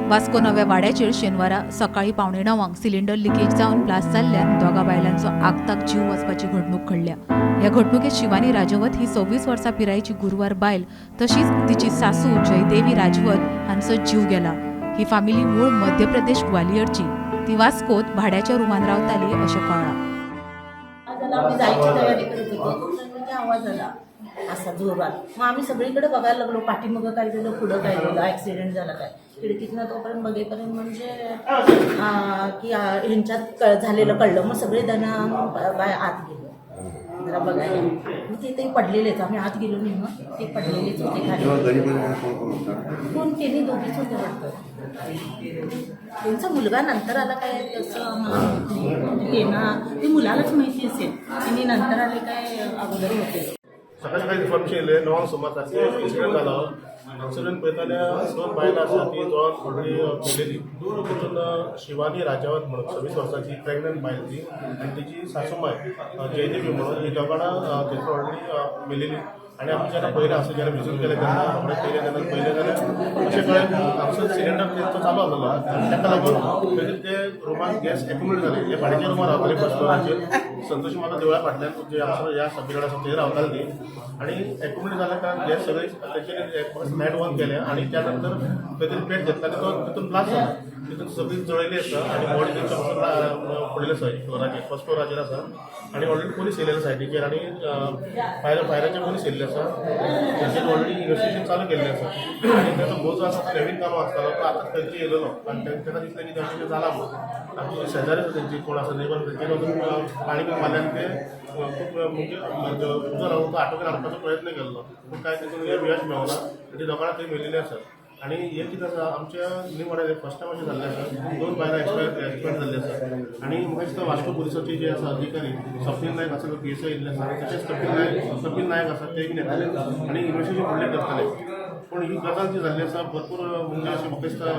वास्को नव्या वाड्याचेर शेनवारा सकाळी 8:45 सिलिंडर लिकेज जावन ब्लास्ट जाल्ल्यान दोगा बायलांचो आगताक जीव वचपाची घडणूक घडल्या। ह्या घडणुकेत शिवानी राजवत ही 26 वर्सां पिरायेची गुरुवार बायल तशीच तिची सासू जयदेवी राजवत हांचो जीव गेला। ही फामिली मूळ मध्य प्रदेश ग्वालियरची, ती वास्कोत भाड्याच्या रुमान रावताली अशें कळ्ळां। आम्ही जायची तयारी करत होतो, म्हणजे आवाज आला असा जोरात। मग आम्ही सगळीकडे बघायला लागलो, पाठीमागं काय झालं, पुढं काय झालं, ॲक्सिडेंट झाला काय। खिडकीतनं तोपर्यंत बघेपर्यंत म्हणजे की ह्यांच्यात झालेलं कळलं। मग सगळे जण बाय आत गेलो जरा बघायला। मग ते पडलेलेच, आम्ही आत गेलो नाही, मग ते पडलेलेच होते खाली। कोण त्यांनी दोघीच होते वाटतं। त्यांचा मुलगा नंतर आला काय तसं आम्हाला माहिती नाही, ते मुलालाच माहिती असेल, त्यांनी नंतर आले काय अगोदर होते। सकाळी काही इन्फॉर्मेशन येयलें 9 सुमार सारकें एक्सिडेंट जालो। एक्सिडेंट पळयताल्या 2 बायलां आसा ती जोरान ऑलरेडी मेलेली। तितून शिवानी राजवत म्हणून 26 वर्सांची प्रेग्नंट बायल ती, आनी तिची सासूमाय जयदेवी म्हणून ही दोगां थंयसर ऑलरेडी मेलेली। आणि आमी जेन्ना पयलें आसा जेन्ना विजीट केलें तेन्ना रोखडेंच पयलें जाल्यार अशें कळ्ळें आमचो सिलिंडर तो चालू आसलो, ताका लागून ते रुमान गॅस एक्युमुलेट जाले। हे भाड्याच्या रुमान रावताले फर्स्ट फ्लोराचेर, संतोशी माता देवळा फाटल्यान जे आमचो ह्या सबबिल्डर आसा थंय रावताली ती। आणि एक्युमुलेट जाल्या कारण गॅस सगळे तेंच्यांनी लायट ऑन केलें आणि त्या नंतर खंय तरी पेट घेतला आनी तो तितून ब्लास्ट जाला। तितून सगळी जळयली आसा आणि बॉडी तेंच्या पासून पडलेली आसा फ्लोराचेर, फर्स्ट फ्लोराचेर आसा। आणि ऑलरेडी पोलीस येयलेले सायडीचेर आणि फायराचे पोलीस येयल्ले आसा। तेंच्यांनी ऑलरेडी इन्वेस्टिगेशन चालू केल्लें आसा। आणि तेचो भोव जो आसा तो नवीन कामां आसतालो तो आतां खंयची येयलेलो आनी ताका दिसलें की तेंचे जाला म्हणून। आमचे शेजारी आसा तेंची कोण आसा नेबर तेंच्यांनी वचून पाणी बीन मारल्यान ते खूब म्हणजे उजो रावून तो आटोक्यान हाडपाचो प्रयत्न केल्लो, पूण कांय तेतून यश मेळना। ती दोगां थंय मेलेली आसात। आणि हे कितें आसा आमच्या न्यू वाड्यार फर्स्ट टायम अशें जाल्लें आसा, 2 बायलां एक्सपायर जाल्ले आसा। आणि म्हाका दिसता वास्को पुलिसाचे जे आसा अधिकारी स्वप्नील नायक आसा तो PSI येयल्ले आसा, तशेंच कपिल नायक आसा ते बीन येताले आणि इन्वेस्टिगेशन फुडलें करताले। पूण ही गजाल जी जाल्ली आसा भरपूर म्हणजे अशें म्हाका दिसता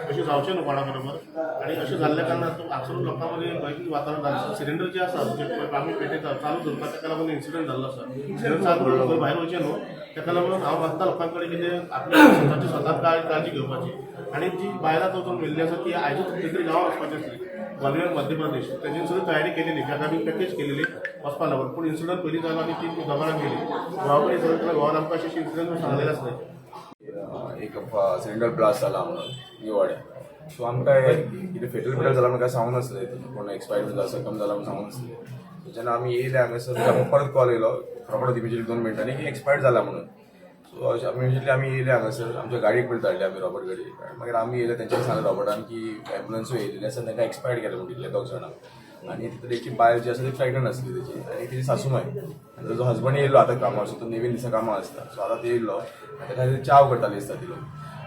अशें जावचें न्हू कोणा बरोबर। आणि अशें जाल्ल्या कारणान हांगसर लोकां मदीं भयभीत वातावरण जाल्लें आसा। सिलिंडर जे आसा जे आमी पेटयता चालू दवरता ताका लागून इन्सिडंट जाल्लो आसा। सिलिंडर चालू दवरून खंय भायर वयचें न्हू, ताका लागून हांव मागता लोकां कडेन कितें आपल्या स्वताची स्वताक काळजी घेवपाची। आणि जी बायलां तो मेल्ली आसा ती आयजूच खंय तरी गांवांत वचपाची आसली, ग्वालियर मध्य प्रदेश। तेजी सुद्दां तयारी केलेली, ताका आमी पॅकेज केलेली वचपा लागून। पूण इन्सिडंट पयलीं जालो आनी ती दोगां गेली। घोवा कडेन सगळें घोवान आमकां अशें इन्सिडंट सांगलेलें आसलें। एक सिलिंडर ब्लास्ट जाला म्हणून न्यू वाड्यार। सो आमकां कितें फेटल बिटल जाला म्हणून सांगूंक नासलें, कोण एक्सपायर जाला सकम जाला म्हणून सांगूंक नासलें। जेन्ना आमी येयले हांगासर आमकां परत कॉल येयलो रोखडोच इमिजिएटली 2 मिनटांनी की एक्सपायर्ड जाला म्हणून। सो इमिजिएटली आमी येयले हांगासर, आमच्या गाडयेक पयलीं धाडले आमी रॉबर्ट गाडी। मागीर आमी येयले तेंच्यांनी सांगलें रॉबर्टान की एम्बुलन्सूय येयलेली आसा, तांकां एक्सपायर्ड केलें म्हणून दिल्ले 2 जाणांक। आणि तेची बायल जी आसा ती प्रेग्नंट आसली तेची, आनी तेची सासूमाय आनी ताजो हजबंड येयलो आतां कामार, सो तो नेवीन दिसा कामां आसता। सो आतां ते येयलो आनी ताका चाव करताली दिसता तिलो।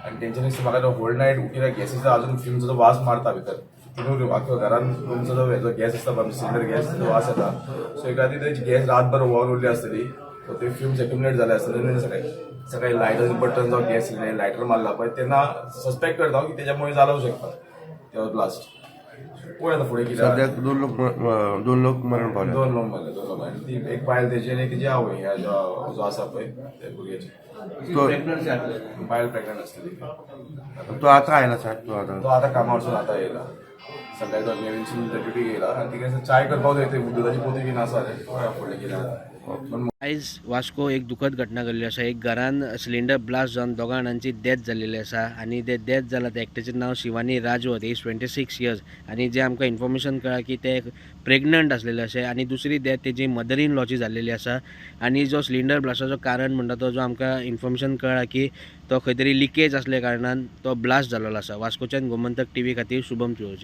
आनी तेंच्यांनी म्हाका तो होल नायट उठिल्ल्या गॅसीचो अजून फ्युम्साचो वास मारता भितर, तितून आख्या घरान रूमचो जो हेजो गॅस आसता पळय सिलिंडर गॅसचो वास येता। सो एका खातीर तेची गॅस रातभर ओवर उरली आसतली, सो ते फ्युम्स एक्युमुलेट जाले आसतले। सकाळी लायटराचो बटन जो गॅस लायटर मारला पळय तेन्ना सस्पेक्ट करता की तेज्या मुळे जावंक शकता तो ब्लास्ट। पळय आतां फुडें कितें। सद्याक 2 लोक मरण पावले। 2 लोक मारले, 2 लोक। आनी ती एक बायल तेजी आनी तेजी आवय ह्या जो आसा पळय त्या भुरग्याची बायल प्रेग्नंट आसतली। तो आतां आयला सायड, तो आतां कामार वचून आतां येयला। सकाळी तो नेवीनसून ड्युटीक येयला आनी तिका चाय करपाक जाय, दुदाची पोती बीन आसा रे, पळया फुडें कितें जाता। आयज वास्को एक दुखद घटना घडली आसा। एक घरान सिलिंडर ब्लास्ट जावन 2 जाणांची डेथ जाल्लेली आसा। आणि ते डेथ जाला ते एकट्याचें नांव शिवानी राजवत, एज 26 इयर्स। आणि जे आमकां इन्फॉर्मेशन कळ्ळा की ते प्रेग्नंट आसलेले अशें, आणि दुसरी डेथ तेजी मदर इन लॉची जाल्लेली आसा। आणि जो सिलिंडर ब्लास्टाचो कारण म्हणटा तो जो आमकां इन्फॉर्मेशन कळ्ळा की तो खंय तरी लिकेज आसल्या कारणान तो ब्लास्ट जाल्लो आसा। वास्कोच्यान गोमंतक TV खातीर शुभम त्रियोजी।